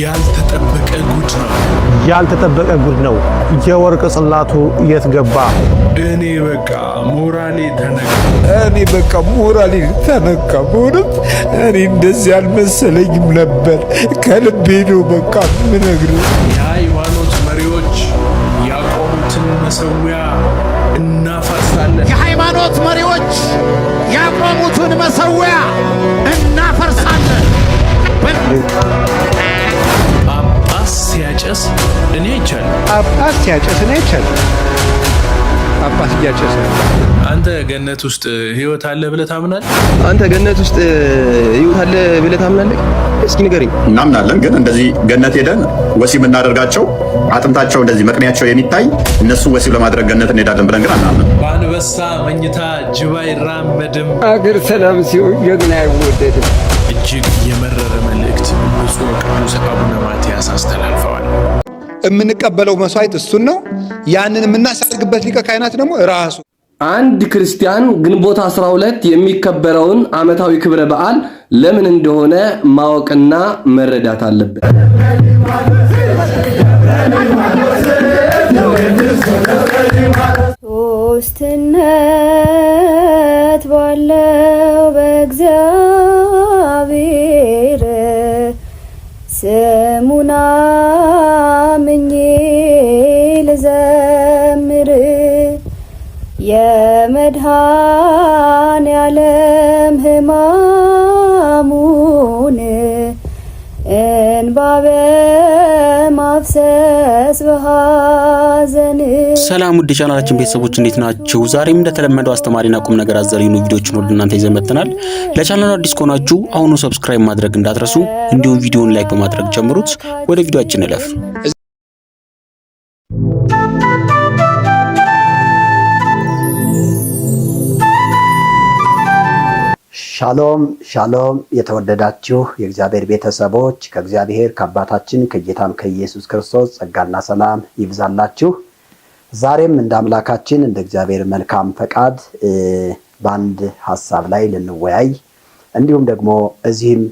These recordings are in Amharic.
ያልተጠበቀ ጉድ ነው። ያልተጠበቀ ጉድ ነው። የወርቅ ጽላቱ የት ገባ? እኔ በቃ ሞራሌ ተነካ። በእውነት እኔ እንደዚህ አልመሰለኝም ነበር። ከልቤ ነው በቃ ምነግርህ። የሃይማኖት መሪዎች ያቆሙትን መሠዊያ እናፈርሳለን። የሃይማኖት መሪዎች ያቆሙትን መሠዊያ እናፈርሳለን። ጳጳስ ሲያጨስ እኔ አይቻልም። ጳጳስ እያጨሰ አንተ ገነት ውስጥ ህይወት አለ ብለህ ታምናለህ? አንተ ገነት ውስጥ ህይወት አለ ብለህ ታምናለህ? እስኪ ንገረኝ። እናምናለን፣ ግን እንደዚህ ገነት ሄደን ወሲብ እናደርጋቸው አጥንታቸው እንደዚህ መቅኔያቸው የሚታይ እነሱ ወሲብ ለማድረግ ገነት እንሄዳለን ብለን ግን አናምንም። በአንበሳ መኝታ ጅብ አይራመድም። አገር ሰላም ሲሆን ጀግና አይወደድም። እጅግ የመረረ መልእክት ብፁዕ ቅዱስ አቡነ ማትያስ አስተላልፈዋል። የምንቀበለው መስዋዕት እሱን ነው። ያንን የምናሳርግበት ሊቀ ካህናት ደግሞ ራሱ። አንድ ክርስቲያን ግንቦት 12 የሚከበረውን ዓመታዊ ክብረ በዓል ለምን እንደሆነ ማወቅና መረዳት አለበት። ሦስትነት ባለው በእግዚአብሔር ስሙን አምኜ ልዘምር የመድኃኔዓለም ሕማሙን እንባ በማፍሰስ በሐዘን። ሰላም ውድ ቻናላችን ቤተሰቦች እንዴት ናችሁ? ዛሬም እንደተለመደው አስተማሪና ቁም ነገር አዘል የሆኑ ቪዲዮዎችን ወደ እናንተ ይዘን መጥተናል። ለቻናሉ አዲስ ከሆናችሁ አሁኑ ሰብስክራይብ ማድረግ እንዳትረሱ፣ እንዲሁም ቪዲዮውን ላይክ በማድረግ ጀምሩት። ወደ ቪዲዮአችን እንለፍ። ሻሎም ሻሎም፣ የተወደዳችሁ የእግዚአብሔር ቤተሰቦች ከእግዚአብሔር ከአባታችን ከጌታም ከኢየሱስ ክርስቶስ ጸጋና ሰላም ይብዛላችሁ። ዛሬም እንደ አምላካችን እንደ እግዚአብሔር መልካም ፈቃድ በአንድ ሐሳብ ላይ ልንወያይ እንዲሁም ደግሞ እዚህም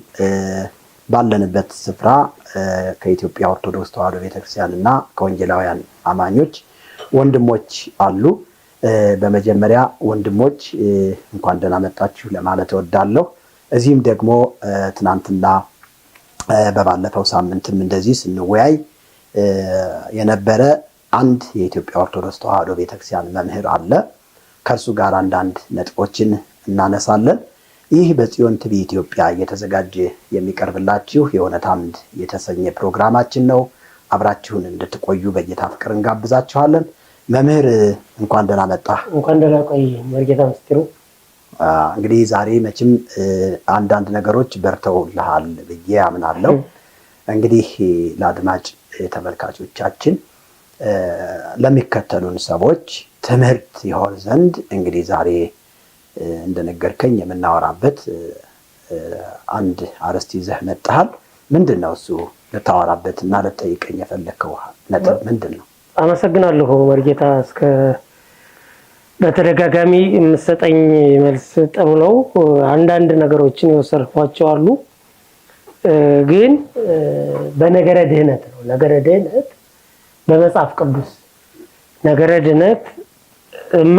ባለንበት ስፍራ ከኢትዮጵያ ኦርቶዶክስ ተዋሕዶ ቤተክርስቲያንና ከወንጌላውያን አማኞች ወንድሞች አሉ። በመጀመሪያ ወንድሞች እንኳን ደህና መጣችሁ ለማለት እወዳለሁ። እዚህም ደግሞ ትናንትና በባለፈው ሳምንትም እንደዚህ ስንወያይ የነበረ አንድ የኢትዮጵያ ኦርቶዶክስ ተዋሕዶ ቤተክርስቲያን መምህር አለ። ከእርሱ ጋር አንዳንድ ነጥቦችን እናነሳለን። ይህ በጽዮን ቲቪ ኢትዮጵያ እየተዘጋጀ የሚቀርብላችሁ የእውነት አምድ የተሰኘ ፕሮግራማችን ነው። አብራችሁን እንድትቆዩ በጌታ ፍቅር እንጋብዛችኋለን። መምህር እንኳን ደህና መጣ። እንኳን ደህና ቆይ መርጌታ ምስጢሩ። እንግዲህ ዛሬ መቼም አንዳንድ ነገሮች በርተውልሃል ብዬ አምናለሁ። እንግዲህ ለአድማጭ ተመልካቾቻችን ለሚከተሉን ሰዎች ትምህርት ይሆን ዘንድ እንግዲህ ዛሬ እንደነገርከኝ የምናወራበት አንድ አርዕስት ይዘህ መጥተሃል። ምንድን ነው እሱ? ልታወራበት እና ልጠይቀኝ የፈለከው ነጥብ ምንድን ነው? አመሰግናለሁ መርጌታ። እስከ በተደጋጋሚ የምሰጠኝ መልስ ጥሩ ነው። አንዳንድ ነገሮችን የወሰድኳቸው አሉ፣ ግን በነገረ ድህነት ነው። ነገረ ድህነት በመጽሐፍ ቅዱስ ነገረ ድህነት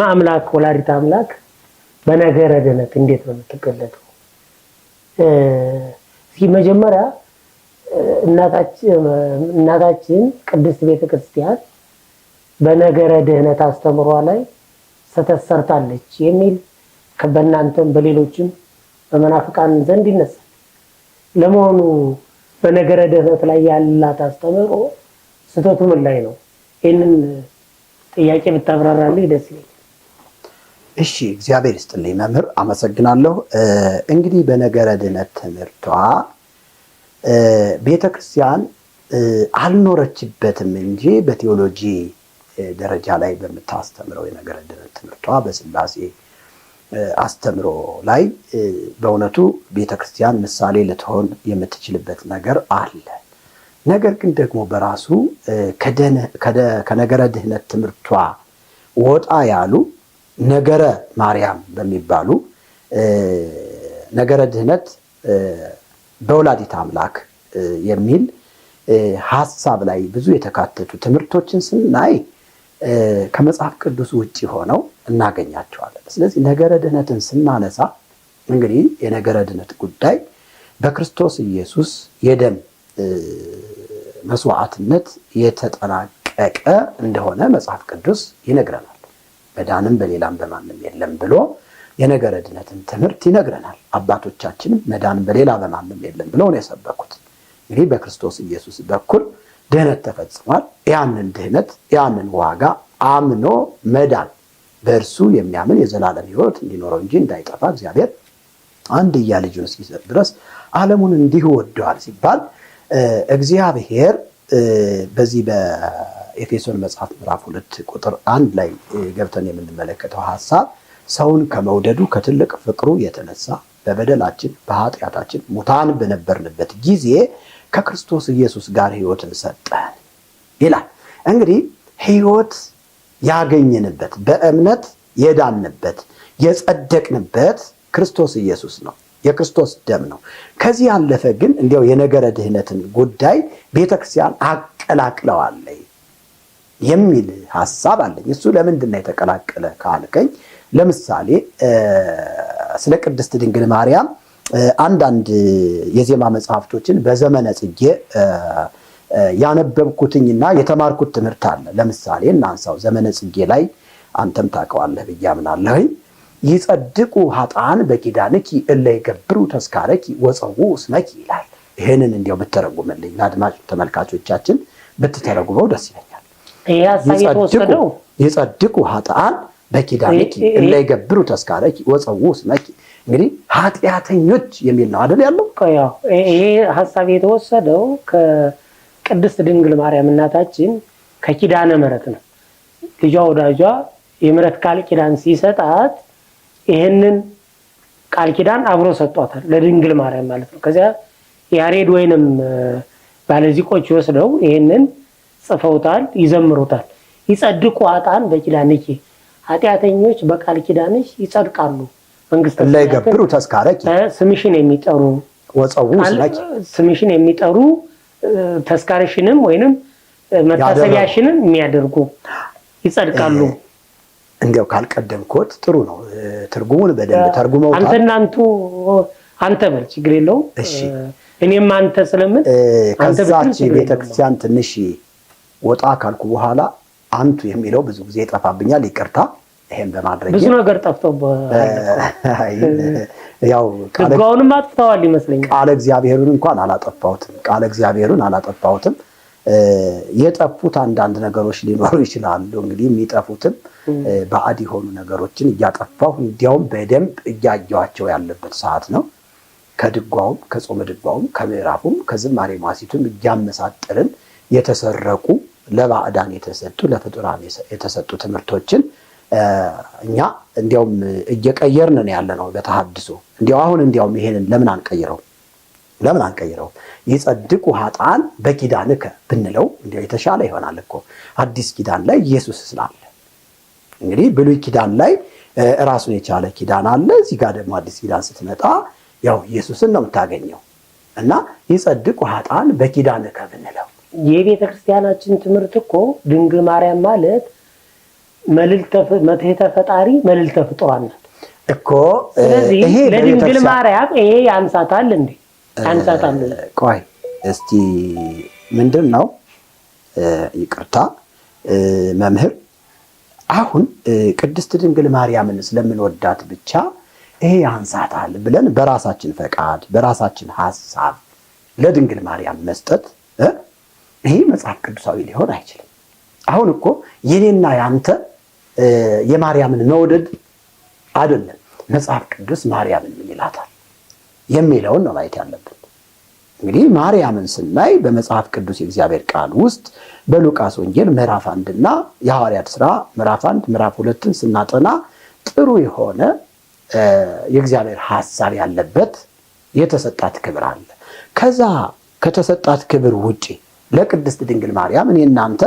አምላክ ወላዲተ አምላክ በነገረ ድህነት እንዴት ነው የምትገለጠው? እስኪ መጀመሪያ እናታችን ቅድስት ቤተክርስቲያን በነገረ ድህነት አስተምሯ ላይ ስህተት ሰርታለች የሚል በእናንተም በሌሎችም በመናፍቃን ዘንድ ይነሳል። ለመሆኑ በነገረ ድህነት ላይ ያላት አስተምሮ ስህተቱ ምን ላይ ነው? ይህንን ጥያቄ ብታብራራልኝ ደስ ይለኛል። እሺ፣ እግዚአብሔር ይስጥልኝ መምህር፣ አመሰግናለሁ። እንግዲህ በነገረ ድህነት ትምህርቷ ቤተክርስቲያን አልኖረችበትም እንጂ በቴዎሎጂ ደረጃ ላይ በምታስተምረው የነገረ ድህነት ትምህርቷ በስላሴ አስተምሮ ላይ በእውነቱ ቤተክርስቲያን ምሳሌ ልትሆን የምትችልበት ነገር አለ። ነገር ግን ደግሞ በራሱ ከነገረ ድህነት ትምህርቷ ወጣ ያሉ ነገረ ማርያም በሚባሉ ነገረ ድህነት በወላዲተ አምላክ የሚል ሐሳብ ላይ ብዙ የተካተቱ ትምህርቶችን ስናይ ከመጽሐፍ ቅዱስ ውጪ ሆነው እናገኛቸዋለን። ስለዚህ ነገረ ድህነትን ስናነሳ እንግዲህ የነገረ ድህነት ጉዳይ በክርስቶስ ኢየሱስ የደም መስዋዕትነት የተጠናቀቀ እንደሆነ መጽሐፍ ቅዱስ ይነግረናል። መዳንም በሌላም በማንም የለም ብሎ የነገረ ድህነትን ትምህርት ይነግረናል። አባቶቻችንም መዳንም በሌላ በማንም የለም ብለው ነው የሰበኩት። እንግዲህ በክርስቶስ ኢየሱስ በኩል ድህነት ተፈጽሟል። ያንን ድህነት ያንን ዋጋ አምኖ መዳን በእርሱ የሚያምን የዘላለም ሕይወት እንዲኖረው እንጂ እንዳይጠፋ እግዚአብሔር አንድያ ልጁን እስኪሰጥ ድረስ ዓለሙን እንዲሁ ወደዋል ሲባል እግዚአብሔር በዚህ በኤፌሶን መጽሐፍ ምዕራፍ 2 ቁጥር 1 ላይ ገብተን የምንመለከተው ሐሳብ ሰውን ከመውደዱ ከትልቅ ፍቅሩ የተነሳ በበደላችን በኃጢአታችን ሙታን በነበርንበት ጊዜ ከክርስቶስ ኢየሱስ ጋር ሕይወትን ሰጠን ይላል። እንግዲህ ሕይወት ያገኘንበት በእምነት የዳንበት የጸደቅንበት ክርስቶስ ኢየሱስ ነው። የክርስቶስ ደም ነው። ከዚህ ያለፈ ግን እንዲያው የነገረ ድህነትን ጉዳይ ቤተክርስቲያን አቀላቅለዋለች የሚል ሐሳብ አለኝ። እሱ ለምንድን ነው የተቀላቀለ ካልከኝ፣ ለምሳሌ ስለ ቅድስት ድንግል ማርያም አንዳንድ የዜማ መጽሐፍቶችን በዘመነ ጽጌ ያነበብኩትኝና የተማርኩት ትምህርት አለ። ለምሳሌ እናንሳው። ዘመነ ጽጌ ላይ አንተም ታውቀዋለህ ብዬ አምናለሁኝ። ይጸድቁ ኃጥአን በኪዳንኪ እለ ይገብሩ ተስካረኪ ወፀው ስመኪ ይላል። ይህንን እንዲያው ብትተረጉምልኝ ለአድማጭ ተመልካቾቻችን ብትተረጉመው ደስ ይለኛል። ይጸድቁ ኃጥአን በኪዳንኪ እለ ይገብሩ ተስካረኪ ወፀው ስመኪ። እንግዲህ ኃጢአተኞች የሚል ነው አይደል ያለው? ይሄ ሐሳብ የተወሰደው ከቅድስት ድንግል ማርያም እናታችን ከኪዳነ ምሕረት ነው። ልጇ ወዳጇ የምሕረት ቃል ኪዳን ሲሰጣት ይሄንን ቃል ኪዳን አብሮ ሰጧታል ለድንግል ማርያም ማለት ነው። ከዚያ ያሬድ ወይንም ባለዚቆች ወስደው ይሄንን ጽፈውታል፣ ይዘምሩታል። ይጸድቁ ኃጥአን በኪዳንኪ፣ ኃጢአተኞች በቃል ኪዳንሽ ይጸድቃሉ፣ መንግስተ ላይ ገብሩ ተስካረኪ፣ ስምሽን የሚጠሩ ወፀው ስመኪ፣ ስምሽን የሚጠሩ ተስካረሽንም ወይንም መታሰቢያሽንም የሚያደርጉ ይጸድቃሉ። እንዲያው ካልቀደምኩት ጥሩ ነው። ትርጉሙን በደንብ ተርጉመውታል። አንተ በል ችግር የለውም። እሺ እኔም አንተ ስለምን ከዛች ቤተክርስቲያን ትንሽ ወጣ ካልኩ በኋላ አንቱ የሚለው ብዙ ጊዜ ይጠፋብኛል። ይቅርታ። ይሄን በማድረግ ብዙ ነገር ጠፍቶብሃል። ያው ቃሉንም አጥፍተዋል ይመስለኛል። ቃለ እግዚአብሔሩን እንኳን አላጠፋሁትም። የጠፉት አንዳንድ ነገሮች ሊኖሩ ይችላሉ። እንግዲህ የሚጠፉትም ባዕድ የሆኑ ነገሮችን እያጠፋሁ እንዲያውም በደንብ እያየኋቸው ያለበት ሰዓት ነው። ከድጓውም ከጾመ ድጓውም ከምዕራፉም ከዝማሬ ማሲቱም እያመሳጠርን የተሰረቁ ለባዕዳን የተሰጡ ለፍጡራን የተሰጡ ትምህርቶችን እኛ እንዲያውም እየቀየርን ነው ያለነው በተሐድሶ። እንዲያውም ይሄንን ለምን አንቀይረው? ይጸድቁ ኃጥአን በኪዳንከ ብንለው እንዲያው የተሻለ ይሆናል እኮ። አዲስ ኪዳን ላይ ኢየሱስ ስላለ እንግዲህ ብሉይ ኪዳን ላይ ራሱን የቻለ ኪዳን አለ። እዚህ ጋር ደግሞ አዲስ ኪዳን ስትመጣ ያው ኢየሱስን ነው የምታገኘው እና ይጸድቁ ኃጥአን በኪዳንከ ብንለው የቤተ ክርስቲያናችን ትምህርት እኮ ድንግል ማርያም ማለት መትሕተ ፈጣሪ መልዕልተ ፍጡራን ናት እኮ። ስለዚህ ለድንግል ማርያም ይሄ ያንሳታል እንዴ? ያንሳታል? ቆይ እስቲ ምንድን ነው? ይቅርታ መምህር፣ አሁን ቅድስት ድንግል ማርያምን ስለምንወዳት ብቻ ይሄ ያንሳታል ብለን በራሳችን ፈቃድ በራሳችን ሐሳብ ለድንግል ማርያም መስጠት ይሄ መጽሐፍ ቅዱሳዊ ሊሆን አይችልም። አሁን እኮ የኔና ያንተ የማርያምን መውደድ አይደለም፣ መጽሐፍ ቅዱስ ማርያምን ምን ይላታል የሚለውን ነው ማየት ያለብን። እንግዲህ ማርያምን ስናይ በመጽሐፍ ቅዱስ የእግዚአብሔር ቃል ውስጥ በሉቃስ ወንጌል ምዕራፍ 1 እና የሐዋርያት ሥራ ምዕራፍ 1 ምዕራፍ 2ን ስናጠና ጥሩ የሆነ የእግዚአብሔር ሐሳብ ያለበት የተሰጣት ክብር አለ። ከዛ ከተሰጣት ክብር ውጪ ለቅድስት ድንግል ማርያም እኔ እናንተ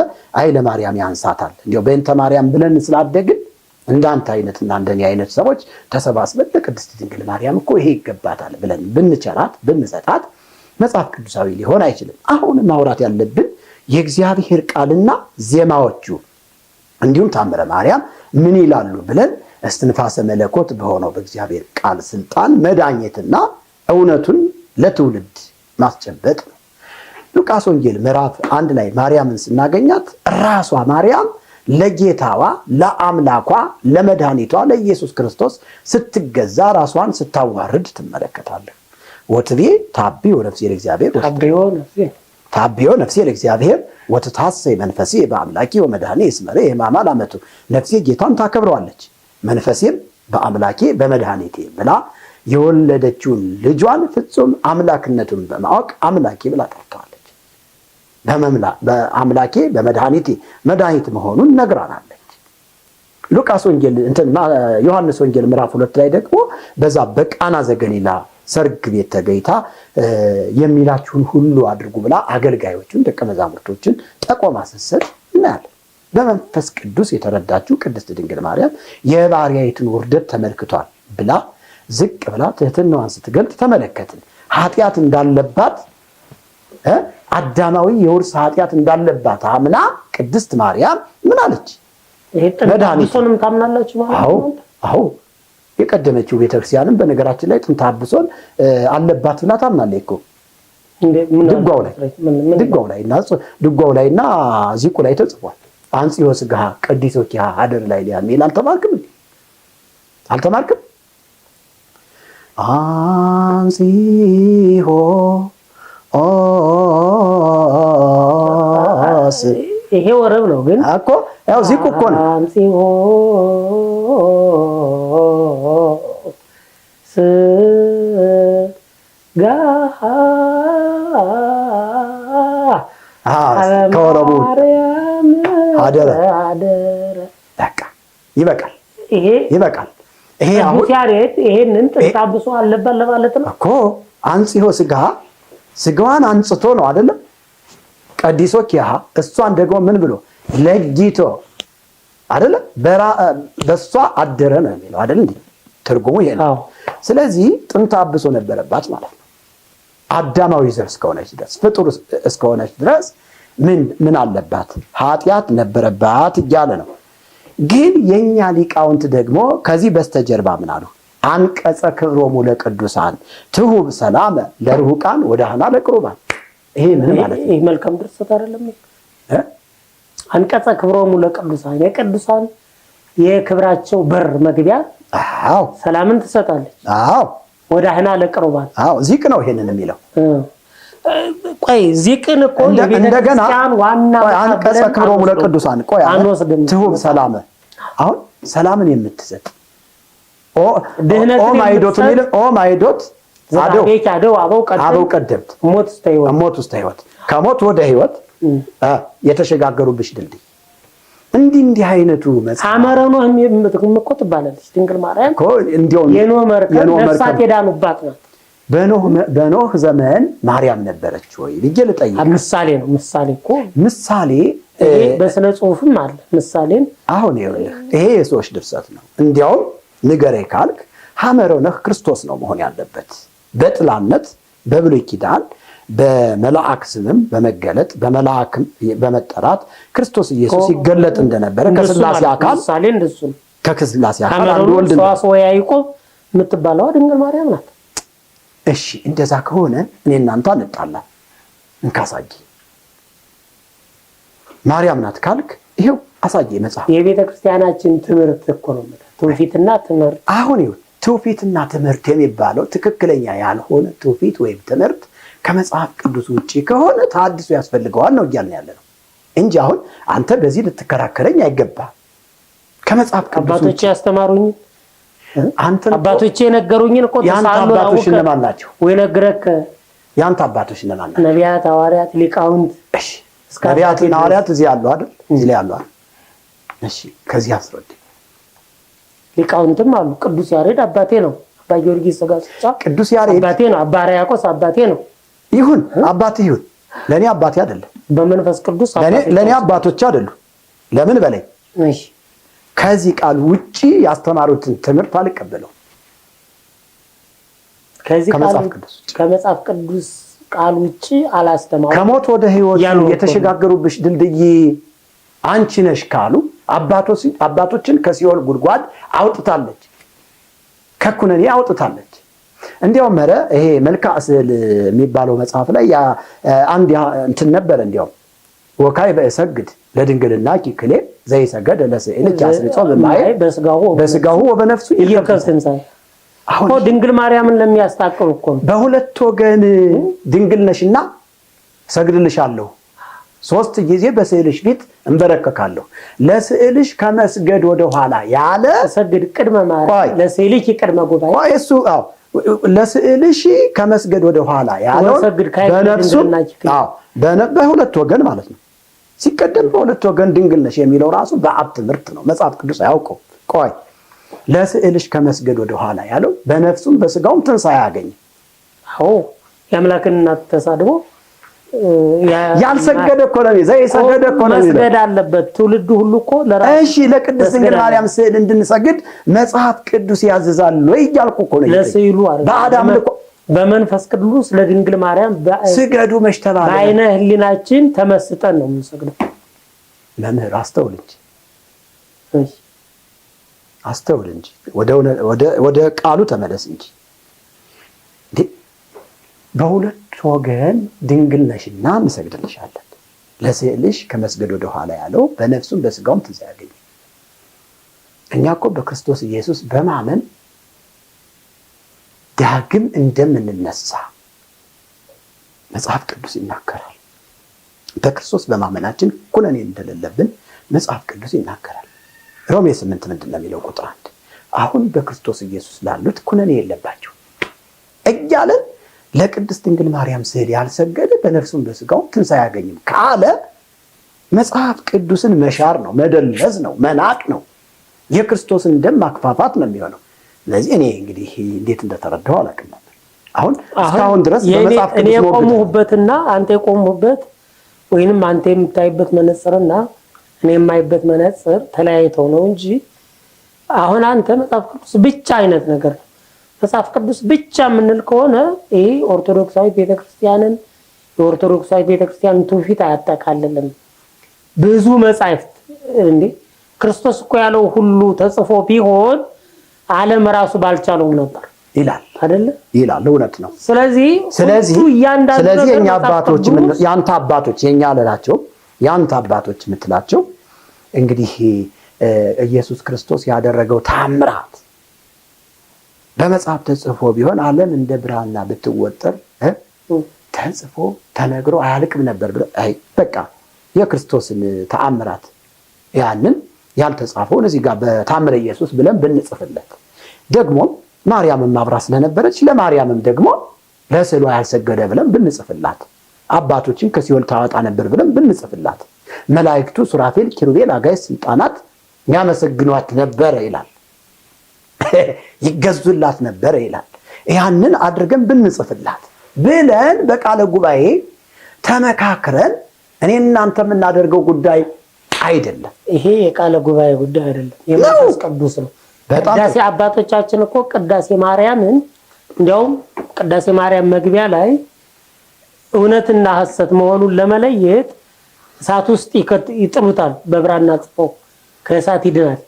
ለማርያም ያንሳታል እንዲያው በእንተ ማርያም ብለን ስላደግን እንዳንተ አይነትና እንደኔ አይነት ሰዎች ተሰባስበን ለቅድስት ድንግል ማርያም እኮ ይሄ ይገባታል ብለን ብንቸራት ብንሰጣት መጽሐፍ ቅዱሳዊ ሊሆን አይችልም። አሁን ማውራት ያለብን የእግዚአብሔር ቃልና ዜማዎቹ እንዲሁም ታምረ ማርያም ምን ይላሉ ብለን እስትንፋሰ መለኮት በሆነው በእግዚአብሔር ቃል ስልጣን መዳኘትና እውነቱን ለትውልድ ማስጨበጥ ነው። ሉቃስ ወንጌል ምዕራፍ 1 ላይ ማርያምን ስናገኛት ራሷ ማርያም ለጌታዋ ለአምላኳ ለመድኃኒቷ ለኢየሱስ ክርስቶስ ስትገዛ ራሷን ስታዋርድ ትመለከታለህ። ወትቤ ታቢዮ ነፍሴ ለእግዚአብሔር ታቢዮ ነፍሴ ለእግዚአብሔር ወትታሰይ መንፈሴ በአምላኬ ወመድኃኔ እስመረ የማማ ላመቱ ነፍሴ ጌታን ታከብረዋለች መንፈሴም በአምላኬ በመድኃኒቴ ብላ የወለደችውን ልጇን ፍጹም አምላክነቱን በማወቅ አምላኬ ብላ ጠርተዋለች። በአምላኬ በመድኃኒቴ መድኃኒት መሆኑን ነግራናለች። ሉቃስ ወንጌል ዮሐንስ ወንጌል ምዕራፍ 2 ላይ ደግሞ በዛ በቃና ዘገሊላ ሰርግ ቤት ተገኝታ የሚላችሁን ሁሉ አድርጉ ብላ አገልጋዮቹን ደቀ መዛሙርቶችን ጠቆማ ስትሰጥ እናያለን። በመንፈስ ቅዱስ የተረዳችው ቅድስት ድንግል ማርያም የባሪያይቱን ውርደት ተመልክቷል ብላ ዝቅ ብላ ትህትናዋን ስትገልጥ ተመለከትን። ኃጢአት እንዳለባት አዳማዊ የውርስ ኃጢአት እንዳለባት አምና ቅድስት ማርያም ምን አለች? መድኃኒቱንም ታምናላችሁ ማለት ነው? አዎ የቀደመችው ቤተክርስቲያንም በነገራችን ላይ ጥንተ አብሶን አለባት ብላ ታምናለች እኮ ድጓው ላይና ዚቁ ላይ ተጽፏል። አንጽዮ ሥጋ ቅዲሶ ኪያ አደር ላይ የሚል አልተማርክም? አንጽዮ ይሄ ወረብ ነው ግን እኮ ያው ዚቁ እኮ ነው። አንጽዮ ሥጋ ከወረቡ አደረ በቃ ይበቃል። ይበቃል። ይሄ አሁን ያሬት ይሄንን ጥንተ አብሶ አለበት ለማለት ነው እኮ አንጽዮ ሥጋ ሥጋዋን አንጽቶ ነው አይደለም? ቀዲሶ ኪያ እሷን ደግሞ ምን ብሎ ለጊቶ አይደለ? በሷ አደረ ነው የሚለው አይደል? እንዴ ትርጉሙ ይሄ ነው። ስለዚህ ጥንተ አብሶ ነበረባት ማለት ነው። አዳማዊ ዘር እስከሆነች ድረስ ፍጡር እስከሆነች ድረስ ምን አለባት? ኃጢአት ነበረባት እያለ ነው። ግን የኛ ሊቃውንት ደግሞ ከዚህ በስተጀርባ ምን አሉ? አንቀጸ ክብሮሙ ለቅዱሳን ትሁብ ሰላም ለርሁቃን ወዳህና ለቅሩባን። ይሄ ምን ማለት ነው? ይሄ መልካም ድርሰት አይደለም? አንቀጸ ክብሮሙ ለቅዱሳን የቅዱሳን የክብራቸው በር መግቢያ ሰላምን ትሰጣለች። ወዳህና ለቅሩባን ዚቅ ነው ይሄንን የሚለው። ቆይ ዚቅን እኮ እንደገና አንቀጸ ክብሮሙ ለቅዱሳን ትሁብ ሰላም አሁን ሰላምን የምትሰጥ ማይዶት ሚል ማይዶት አበው ቀደምት ሞት ውስጥ ህይወት ከሞት ወደ ህይወት የተሸጋገሩብሽ ድልድይ እንዲህ አይነቱ አመረኖ እኮ ትባላለች ድንግል ማርያም እኮ እንዲያው የኖህ መርከብ ነፍሳት የዳኑባት ናት። በኖህ ዘመን ማርያም ነበረች ወይ ብዬ ልጠይቅ። ምሳሌ ነው። ምሳሌ እኮ ምሳሌ በስነ ጽሁፍም አለ ምሳሌን። አሁን ይሄ የሰዎች ድርሰት ነው። እንዲያው ንገረኝ ካልክ ሐመረ ኖህ ክርስቶስ ነው መሆን ያለበት። በጥላነት በብሉይ ኪዳን በመላእክ ስምም በመገለጥ በመላእክ በመጠራት ክርስቶስ ኢየሱስ ይገለጥ እንደነበረ ከስላሴ አካል ምሳሌ እንደሱ ነው። ከስላሴ አካል አንዱ ወልድ ነው። ሰዋስወ ያዕቆብ የምትባለው ድንግል ማርያም ናት። እሺ እንደዛ ከሆነ እኔ እናንተ አንጣላ እንካሳጂ ማርያም ናት ካልክ ይሄው አሳጂ መጽሐፍ የቤተ ክርስቲያናችን ትምህርት እኮ ነው ማለት ትውፊትና ትምህርት። አሁን ይኸው ትውፊትና ትምህርት የሚባለው ትክክለኛ ያልሆነ ትውፊት ወይም ትምህርት ከመጽሐፍ ቅዱስ ውጪ ከሆነ ተሐድሶ ያስፈልገዋል ነው እያልን ያለ ነው እንጂ አሁን አንተ በዚህ ልትከራከረኝ አይገባም። ከመጽሐፍ ቅዱስ አባቶቼ ያስተማሩኝ አንተ አባቶቼ ነገሩኝን እኮ ተሳሉ አባቶች እነማን ናቸው? ወይ ነግረክ ያንተ አባቶች እነማን ናቸው? ነቢያት፣ ሐዋርያት፣ ሊቃውንት። እሺ ነቢያትና ሐዋርያት እዚህ ያሉ አይደል? እዚህ ላይ ያሉ አይደል? እሺ ከዚህ አስረድ። ሊቃውንትም አሉ። ቅዱስ ያሬድ አባቴ ነው። አባ ጊዮርጊስ ዘጋስጫ ቅዱስ ያሬድ አባቴ ነው። አባ ሕርያቆስ አባቴ ነው። ይሁን አባቴ ይሁን፣ ለኔ አባቴ አይደለም። በመንፈስ ቅዱስ ለኔ አባቶች አይደሉ። ለምን በላይ እሺ ከዚህ ቃል ውጪ ያስተማሩትን ትምህርት አልቀበለው። ከመጽሐፍ ቅዱስ ቃል ውጪ አላስተማሩ። ከሞት ወደ ሕይወት የተሸጋገሩብሽ ድልድይ አንቺ ነሽ ካሉ አባቶችን ከሲኦል ጉድጓድ አውጥታለች፣ ከኩነኔ አውጥታለች። እንዲያውም ይሄ መልክዓ ስዕል የሚባለው መጽሐፍ ላይ አንድ እንትን ነበር። እንዲያውም ወካይ በእሰግድ ለድንግልና ኪክሌ ዘይሰገድ ለስዕልኪ አስርጾ በማይ በስጋሁ ወበነፍሱ ይከፍትንሳ። አሁን ድንግል ማርያምን ለሚያስታቅሩ እኮ በሁለት ወገን ድንግል ነሽና ሰግድልሻለሁ፣ 3 ጊዜ በስዕልሽ ፊት እንበረከካለሁ፣ ለስዕልሽ ከመስገድ ወደ ኋላ ያለ ሰግድ ቅድመ ማርያም ለስዕልኪ ቅድመ ጉባኤ እሱ ለስዕልሽ ከመስገድ ወደ ኋላ ያለው በነፍሱ በሁለት ወገን ማለት ነው። ሲቀደም በሁለት ወገን ድንግል ነሽ የሚለው ራሱ በአብ ትምህርት ነው። መጽሐፍ ቅዱስ አያውቀው። ለስዕልሽ ከመስገድ ወደ ኋላ ያለው በነፍሱም በስጋውም ትንሣኤ ያገኘ የአምላክን እናት ተሳድቦ ያልሰገደ እኮ ነው ዘይሰገደ እኮ ነው መስገድ አለበት ትውልዱ ሁሉ እኮ ለራሱ። እሺ ለቅድስት ድንግል ማርያም ስዕል እንድንሰግድ መጽሐፍ ቅዱስ ያዝዛል ወይ እያልኩ እኮ ነው። ለስዕሉ በአዳም ልኮ በመንፈስ ቅዱስ ለድንግል ማርያም ስገዱ መሽተባለ በአይነ ህሊናችን ተመስጠን ነው የምንሰግደው። መምህር አስተውል እንጂ ወደ ቃሉ ተመለስ እንጂ በሁለት ወገን ድንግል ነሽና እንሰግድልሻለን፣ ለስዕልሽ ከመስገድ ወደ ኋላ ያለው በነፍሱም በስጋውም ትንሣኤ ያገኘ። እኛ እኮ በክርስቶስ ኢየሱስ በማመን ዳግም እንደምንነሳ መጽሐፍ ቅዱስ ይናገራል። በክርስቶስ በማመናችን ኩነኔ እንደሌለብን መጽሐፍ ቅዱስ ይናገራል። ሮሜ 8 ምንድን ነው የሚለው? ቁጥር 1 አሁን በክርስቶስ ኢየሱስ ላሉት ኩነኔ የለባቸው እያለን ለቅድስት ድንግል ማርያም ስዕል ያልሰገደ በነፍሱም በስጋውም ትንሣኤ አያገኝም ካለ መጽሐፍ ቅዱስን መሻር ነው፣ መደለዝ ነው፣ መናቅ ነው፣ የክርስቶስን ደም ማክፋፋት ነው የሚሆነው። ስለዚህ እኔ እንግዲህ እንዴት እንደተረዳው አላውቅም ነበር። አሁን እስካሁን ድረስ በመጽሐፍ ቅዱስ እኔ የቆምሁበትና አንተ የቆምሁበት ወይንም አንተ የምታይበት መነጽርና እኔ የማይበት መነጽር ተለያይተው ነው እንጂ አሁን አንተ መጽሐፍ ቅዱስ ብቻ አይነት ነገር ነው። መጽሐፍ ቅዱስ ብቻ የምንል ከሆነ ይሄ ኦርቶዶክሳዊ ቤተክርስቲያንን የኦርቶዶክሳዊ ቤተክርስቲያንን ትውፊት አያጠቃልልም። ብዙ መጻሕፍት እንዴ ክርስቶስ እኮ ያለው ሁሉ ተጽፎ ቢሆን ዓለም ራሱ ባልቻለው ነበር ይላል አይደለ? ይላል። እውነት ነው። ስለዚህ የኛ አባቶች ያንተ አባቶች የኛ አለላቸው ያንተ አባቶች የምትላቸው እንግዲህ ኢየሱስ ክርስቶስ ያደረገው ታምራት በመጽሐፍ ተጽፎ ቢሆን ዓለም እንደ ብራና ብትወጠር ተጽፎ ተነግሮ አያልቅም ነበር ብለው በቃ የክርስቶስን ተአምራት ያንን ያልተጻፈውን እዚህ ጋር በታምረ ኢየሱስ ብለን ብንጽፍለት ደግሞ ማርያምም አብራ ስለነበረች ለማርያምም ደግሞ ለስዕሏ ያልሰገደ ብለን ብንጽፍላት አባቶችን ከሲኦል ታወጣ ነበር ብለን ብንጽፍላት መላእክቱ ሱራፌል፣ ኪሩቤል፣ አጋዕዝት፣ ስልጣናት ያመሰግኗት ነበር ይላል። ይገዙላት ነበር ይላል። ያንን አድርገን ብንጽፍላት ብለን በቃለ ጉባኤ ተመካክረን እኔ እናንተ የምናደርገው ጉዳይ አይደለም። ይሄ የቃለ ጉባኤ ጉዳይ አይደለም፣ የመንፈስ ቅዱስ ነው። ቅዳሴ አባቶቻችን እኮ ቅዳሴ ማርያምን እንዲያውም ቅዳሴ ማርያም መግቢያ ላይ እውነትና ሐሰት መሆኑን ለመለየት እሳት ውስጥ ይጥሉታል። በብራና ጽፈው ከእሳት ይድናል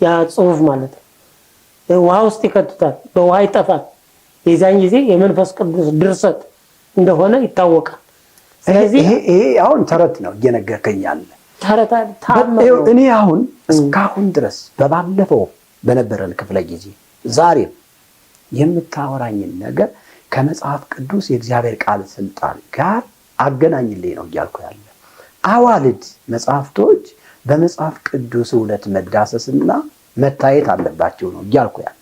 ያ ጽሑፍ ማለት ነው። ውሃ ውስጥ ይከቱታል፣ በውሃ ይጠፋል። የዛን ጊዜ የመንፈስ ቅዱስ ድርሰት እንደሆነ ይታወቃል። ስለዚህ ይሄ አሁን ተረት ነው እየነገርከኝ ያለ ተረት እኔ አሁን እስካሁን ድረስ በባለፈው በነበረን ክፍለ ጊዜ ዛሬም የምታወራኝን ነገር ከመጽሐፍ ቅዱስ የእግዚአብሔር ቃል ስልጣን ጋር አገናኝልኝ ነው እያልኩ ያለ። አዋልድ መጽሐፍቶች በመጽሐፍ ቅዱስ እውነት መዳሰስና መታየት አለባቸው ነው እያልኩ ያለ።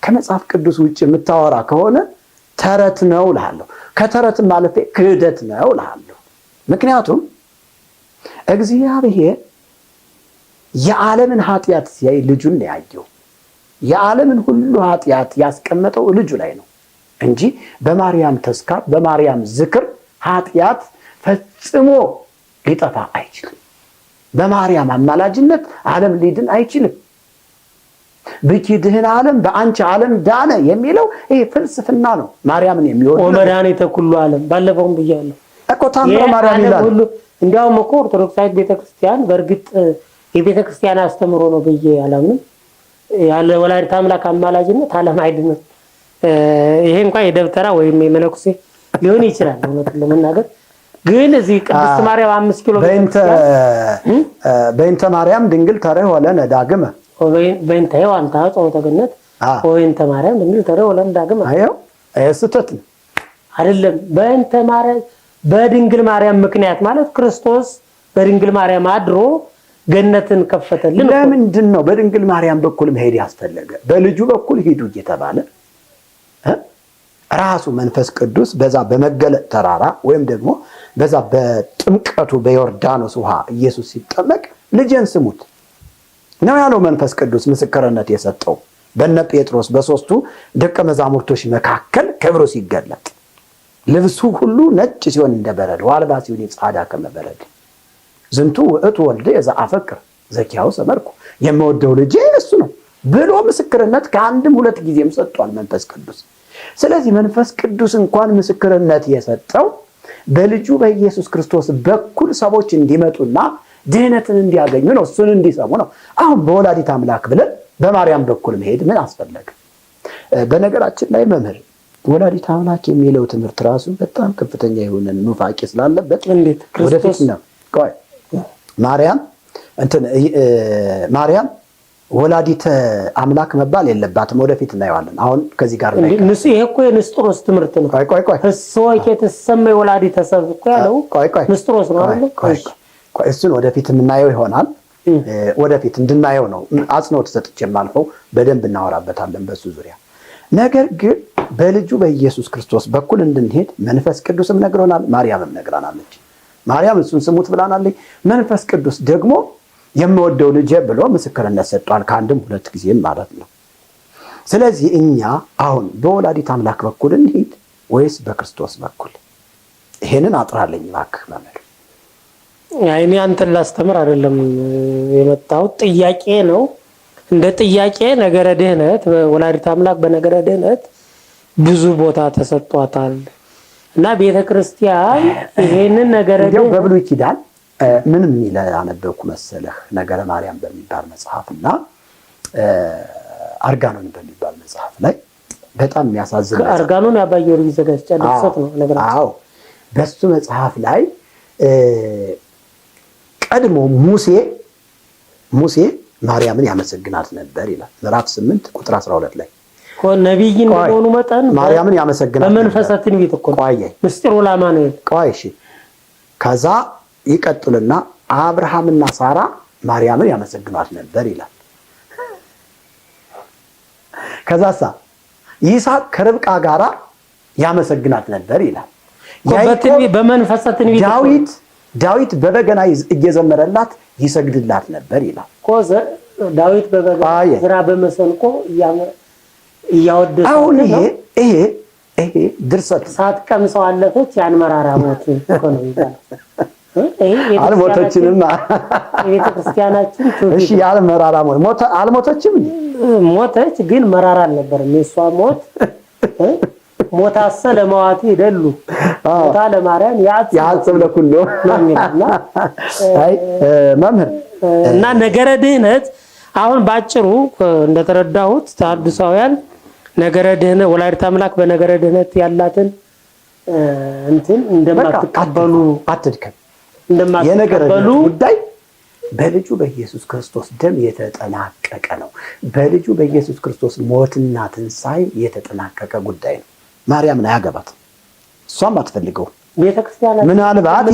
ከመጽሐፍ ቅዱስ ውጭ የምታወራ ከሆነ ተረት ነው እልሃለሁ። ከተረት ማለት ክህደት ነው እልሃለሁ። ምክንያቱም እግዚአብሔር የዓለምን ኃጢአት ሲያይ ልጁን ነው ያየው። የዓለምን ሁሉ ኃጢአት ያስቀመጠው ልጁ ላይ ነው እንጂ በማርያም ተስካር በማርያም ዝክር ኃጢአት ፈጽሞ ሊጠፋ አይችልም። በማርያም አማላጅነት ዓለም ሊድን አይችልም። ብኪ ድህን ዓለም በአንቺ ዓለም ዳነ የሚለው ይሄ ፍልስፍና ነው። ማርያምን የሚወድ ወመድኃኒተ ኩሉ ዓለም ባለፈውም ብያለሁ እኮ ታምረ ማርያም ይላል። እንዲያውም እኮ ኦርቶዶክሳዊት ቤተክርስቲያን በእርግጥ የቤተክርስቲያን አስተምሮ ነው ብዬ አላምንም። ያለ ወላዲተ አምላክ አማላጅነት ዓለም አይድንም። ይሄ እንኳን የደብተራ ወይም የመነኩሴ ሊሆን ይችላል እውነቱን ለመናገር ግን እዚህ ቅድስት ማርያም 5 ኪሎ በእንተ ማርያም ድንግል ተረህ ወለነ ዳግመ በእንተ ሔዋን ታጾ ተገነት ወእንተ ማርያም ድንግል ተረህ ወለነ ዳግመ አየው ስህተት አይደለም። በእንተ ማርያም በድንግል ማርያም ምክንያት ማለት ክርስቶስ በድንግል ማርያም አድሮ ገነትን ከፈተልን። ለምንድን ነው በድንግል ማርያም በኩል መሄድ ያስፈለገ? በልጁ በኩል ሂዱ እየተባለ ራሱ መንፈስ ቅዱስ በዛ በመገለጥ ተራራ ወይም ደግሞ በዛ በጥምቀቱ በዮርዳኖስ ውሃ ኢየሱስ ሲጠመቅ ልጄን ስሙት ነው ያለው። መንፈስ ቅዱስ ምስክርነት የሰጠው በነ ጴጥሮስ በሶስቱ ደቀ መዛሙርቶች መካከል ክብሩ ሲገለጥ ልብሱ ሁሉ ነጭ ሲሆን እንደበረድ ዋልባ ሲሆን ጻዳ ከመበረድ ዝንቱ ውእቱ ወልደ ዘአፈቅር ዘኪያው ሰመርኩ የምወደው ልጄ እሱ ነው ብሎ ምስክርነት ከአንድም ሁለት ጊዜም ሰጥቷል መንፈስ ቅዱስ። ስለዚህ መንፈስ ቅዱስ እንኳን ምስክርነት የሰጠው በልጁ በኢየሱስ ክርስቶስ በኩል ሰዎች እንዲመጡና ድህነትን እንዲያገኙ ነው፣ እሱን እንዲሰሙ ነው። አሁን በወላዲተ አምላክ ብለን በማርያም በኩል መሄድ ምን አስፈለገ? በነገራችን ላይ መምህር ወላዲተ አምላክ የሚለው ትምህርት ራሱ በጣም ከፍተኛ የሆነ ኑፋቄ ስላለበት እንዴት ክርስቶስ ነው ቆይ ማርያም ወላዲተ አምላክ መባል የለባትም። ወደፊት እናየዋለን። አሁን ከዚህ ጋር ላይ ይሄ እኮ የንስጥሮስ ትምህርት ነው። ቆይ እሶች የተሰመየ ወላዲተ ሰብ እኮ ያለው ንስጥሮስ ነው አይደል? ቆይ እሱን ወደፊት የምናየው ይሆናል። ወደፊት እንድናየው ነው አጽንኦት ሰጥቼ የማልፈው። በደንብ እናወራበታለን በሱ ዙሪያ። ነገር ግን በልጁ በኢየሱስ ክርስቶስ በኩል እንድንሄድ መንፈስ ቅዱስም ነግሮናል፣ ማርያምም ነግራናለች። ማርያም እሱን ስሙት ብላናለች። መንፈስ ቅዱስ ደግሞ የምወደው ልጄ ብሎ ምስክርነት ሰጥቷል፣ ከአንድም ሁለት ጊዜም ማለት ነው። ስለዚህ እኛ አሁን በወላዲተ አምላክ በኩል እንሂድ ወይስ በክርስቶስ በኩል? ይሄንን አጥራለኝ እባክህ መምህር። እኔ አንተን ላስተምር አይደለም የመጣሁት፣ ጥያቄ ነው። እንደ ጥያቄ ነገረ ድህነት ወላዲተ አምላክ በነገረ ድህነት ብዙ ቦታ ተሰጥቷታል እና ቤተክርስቲያን ይሄንን ነገረ ድህነት በብሉይ ኪዳን ምንም ይላል አነበብኩ መሰለህ ነገረ ማርያም በሚባል መጽሐፍና አርጋኖን በሚባል መጽሐፍ ላይ በጣም የሚያሳዝን አርጋኖን ያባየው ይዘጋጅ ጨልሰት ነው ነገር አዎ በሱ መጽሐፍ ላይ ቀድሞ ሙሴ ማርያምን ያመሰግናት ነበር ይላል ምዕራፍ 8 ቁጥር 12 ላይ ነብይ እንደሆኑ መጠን ማርያምን ያመሰግናት በመንፈስ ትንቢት እኮ ምስጢሩ ለማኑኤል እሺ ከዛ ይቀጥልና አብርሃምና ሳራ ማርያምን ያመሰግናት ነበር ይላል። ከዛሳ ይስሐቅ ከርብቃ ጋራ ያመሰግናት ነበር ይላል። በመንፈስ ትንቢት ዳዊት በበገና እየዘመረላት ይሰግድላት ነበር ይላል። ዳዊት በበገና ዝራ በመሰንቆ እያወደሰ አሁን ይሄ ድርሰት ሳትቀምሰው አለፈች ያን መራራ ሞት እኮ ነው ይላል። አልሞተችንም ቤተክርስቲያናችን እሺ ያለ መራራ ሞት አልሞተችም ሞተች ግን መራራ አልነበረም የሷ ሞት ሞታሰ ለማዋቲ ይደሉ ሞታ ለማርያም ያጽብ ለኩሉ አይ መምህር እና ነገረ ድህነት አሁን ባጭሩ እንደተረዳሁት ተሐድሳውያን ነገረ ድህነት ወላዲተ አምላክ በነገረ ድህነት ያላትን እንትን እንደማትቀበሉ አትድከም እንደማትቀበሉ ጉዳይ በልጁ በኢየሱስ ክርስቶስ ደም የተጠናቀቀ ነው። በልጁ በኢየሱስ ክርስቶስ ሞትና ትንሣኤ የተጠናቀቀ ጉዳይ ነው። ማርያምን አያገባት፣ እሷም አትፈልገው። ቤተክርስቲያን ምናልባት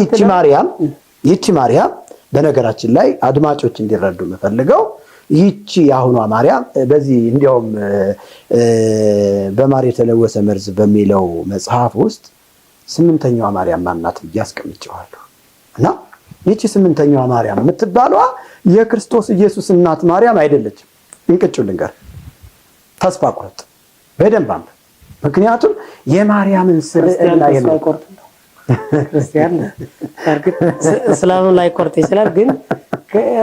ይቺ ማርያም በነገራችን ላይ አድማጮች እንዲረዱ የምፈልገው ይቺ የአሁኗ ማርያም በዚህ እንዲያውም በማር የተለወሰ መርዝ በሚለው መጽሐፍ ውስጥ 8ኛዋ ማርያም ማናት ብዬ አስቀምጬዋለሁ። እና ይቺ 8ኛዋ ማርያም የምትባለዋ የክርስቶስ ኢየሱስ እናት ማርያም አይደለችም። እንቅጩ ልንገር፣ ተስፋ ቁረጥ፣ በደንብ አንተ። ምክንያቱም የማርያምን ስብዕና ክርስቲያን እስላም ላይ ቆርጥ ይችላል። ግን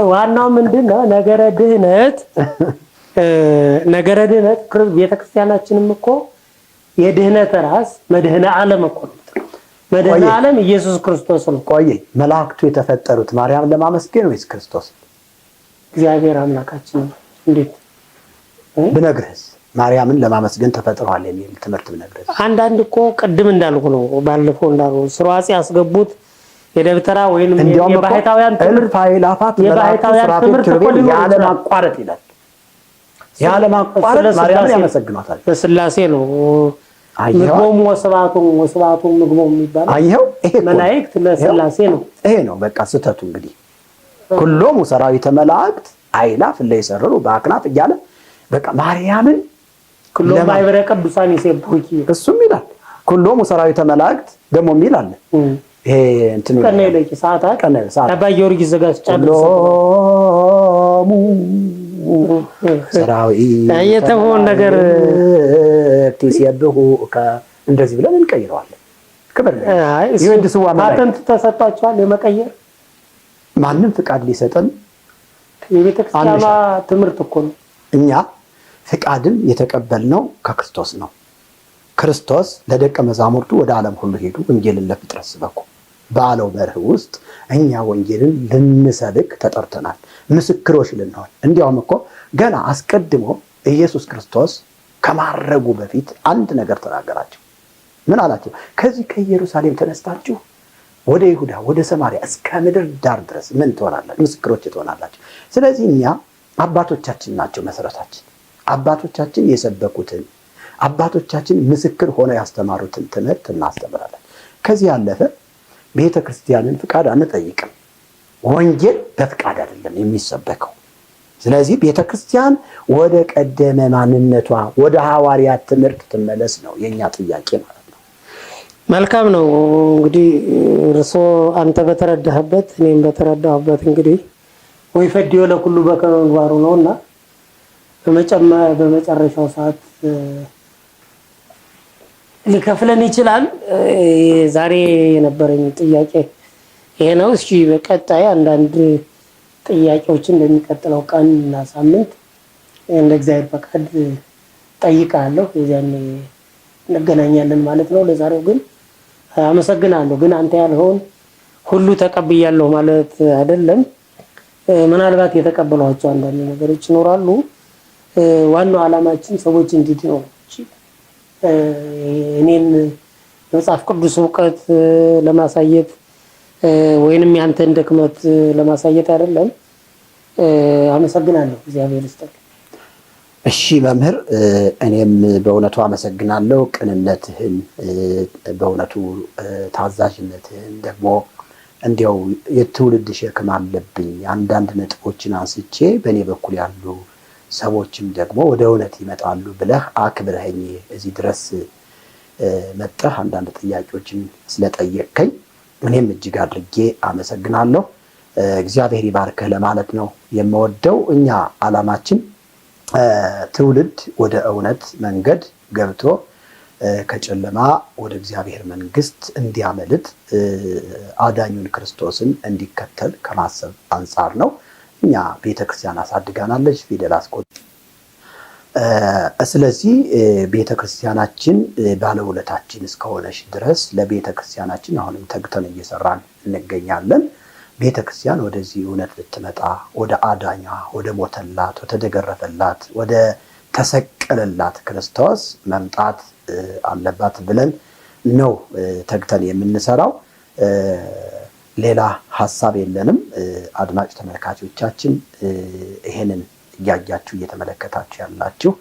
ዋናው ምንድነው ነገረ ድህነት ነገረ ድህነት ቤተክርስቲያናችንም እኮ የድህነት ራስ መድህነ ዓለም እኮ ነው። መድህነ ዓለም ኢየሱስ ክርስቶስ ነው። ቆይ መላእክቱ የተፈጠሩት ማርያም ለማመስገን ወይስ ክርስቶስ? እግዚአብሔር አምላካችን ነው። እንዴት ብነግርህስ ማርያምን ለማመስገን ተፈጥሯል የሚል ትምህርት ብነግርህስ? አንዳንድ እኮ ቅድም እንዳልኩ ነው ባለፈው እንዳልኩ ስርዋጽ ያስገቡት የደብተራ ወይንም የባህታውያን ትምህርት ፋይላፋት የባህታውያን ትምህርት ያለ ማቋረጥ ይላል። ያለ ማቋረጥ ማርያምን ያመሰግናታል። በስላሴ ነው ምግቦም ወስባቱም ምግቦም የሚባለው። አየኸው? ይሄ መላእክት ለስላሴ ነው። ይሄ ነው በቃ ስተቱ። እንግዲህ ኩሎሙ ሰራዊተ መላእክት አእላፍ እለ ይሰረሩ በአክናፍ እያለ በቃ ማርያምን ኩሎሙ ማኅበረ ቅዱሳን ይሴብሑኪ እሱም ይላል። ኩሎሙ ሰራዊተ መላእክት ደግሞ ይላል። ይሄ እንትን ቀነ ለቂ ሰዓታት አባ ጊዮርጊስ ዘጋስጫለሁ ሰራዊት የተሆነ ነገር ትሲያብሁ እንደዚህ ብለን እንቀይረዋለን። ክብር ይወድስዋ ማተንት ተሰጣቸዋል የመቀየር ማንም ፍቃድ ሊሰጠን የቤተክርስቲያኗ ትምህርት እኮ ነው። እኛ ፍቃድን የተቀበልነው ከክርስቶስ ነው። ክርስቶስ ለደቀ መዛሙርቱ ወደ ዓለም ሁሉ ሄዱ ወንጌልን ለፍጥረት ስበኩ ባለው መርህ ውስጥ እኛ ወንጌልን ልንሰብክ ተጠርተናል፣ ምስክሮች ልንሆን። እንዲያውም እኮ ገና አስቀድሞ ኢየሱስ ክርስቶስ ከማረጉ በፊት አንድ ነገር ተናገራቸው። ምን አላቸው? ከዚህ ከኢየሩሳሌም ተነስታችሁ ወደ ይሁዳ ወደ ሰማርያ እስከ ምድር ዳር ድረስ ምን ትሆናላችሁ? ምስክሮች ትሆናላችሁ። ስለዚህ እኛ አባቶቻችን ናቸው መሰረታችን። አባቶቻችን የሰበኩትን አባቶቻችን ምስክር ሆነው ያስተማሩትን ትምህርት እናስተምራለን። ከዚህ ያለፈ ቤተክርስቲያንን ፍቃድ አንጠይቅም። ወንጌል በፍቃድ አይደለም የሚሰበከው። ስለዚህ ቤተክርስቲያን ወደ ቀደመ ማንነቷ ወደ ሐዋርያት ትምህርት ትመለስ ነው የኛ ጥያቄ ማለት ነው። መልካም ነው። እንግዲህ እርሶ አንተ በተረዳህበት እኔም በተረዳሁበት እንግዲህ ወይ ፈዲዮ ለኩሉ በከመ ምግባሩ ነውና በመጨረሻው ሰዓት ሊከፍለን ይችላል። ዛሬ የነበረኝ ጥያቄ ይሄ ነው። እሺ በቀጣይ አንዳንድ ጥያቄዎችን በሚቀጥለው ቀን እና ሳምንት እንደ እግዚአብሔር ፈቃድ ጠይቃለሁ። የዛኔ እንገናኛለን ማለት ነው። ለዛሬው ግን አመሰግናለሁ። ግን አንተ ያልኸውን ሁሉ ተቀብያለሁ ማለት አይደለም። ምናልባት የተቀበሏቸው አንዳንድ ነገሮች ይኖራሉ። ዋናው ዓላማችን ሰዎች እንዲድኑ ነው። እኔን የመጽሐፍ ቅዱስ ዕውቀት ለማሳየት ወይንም ያንተን ድክመት ለማሳየት አይደለም። አመሰግናለሁ። እግዚአብሔር ይስጥልኝ። እሺ መምህር፣ እኔም በእውነቱ አመሰግናለሁ። ቅንነትህን፣ በእውነቱ ታዛዥነትህን፣ ደግሞ እንዲያው የትውልድ ሸክም አለብኝ አንዳንድ ነጥቦችን አንስቼ በእኔ በኩል ያሉ ሰዎችም ደግሞ ወደ እውነት ይመጣሉ ብለህ አክብረኸኝ እዚህ ድረስ መጥተህ አንዳንድ ጥያቄዎችን ስለጠየቅከኝ እኔም እጅግ አድርጌ አመሰግናለሁ። እግዚአብሔር ይባርክህ ለማለት ነው የምወደው። እኛ ዓላማችን ትውልድ ወደ እውነት መንገድ ገብቶ ከጨለማ ወደ እግዚአብሔር መንግስት እንዲያመልጥ አዳኙን ክርስቶስን እንዲከተል ከማሰብ አንጻር ነው። እኛ ቤተክርስቲያን አሳድጋናለች፣ ፊደል አስቆጥ። ስለዚህ ቤተክርስቲያናችን ባለውለታችን እስከሆነች ድረስ ለቤተክርስቲያናችን አሁንም ተግተን እየሰራን እንገኛለን። ቤተክርስቲያን ወደዚህ እውነት ልትመጣ ወደ አዳኛ ወደ ሞተላት ወደ ተገረፈላት ወደ ተሰቀለላት ክርስቶስ መምጣት አለባት ብለን ነው ተግተን የምንሰራው። ሌላ ሐሳብ የለንም። አድማጭ ተመልካቾቻችን ይሄንን እያያችሁ እየተመለከታችሁ ያላችሁ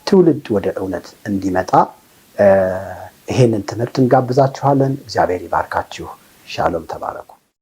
ትውልድ ወደ እውነት እንዲመጣ ይሄንን ትምህርት እንጋብዛችኋለን። እግዚአብሔር ይባርካችሁ። ሻሎም፣ ተባረኩ።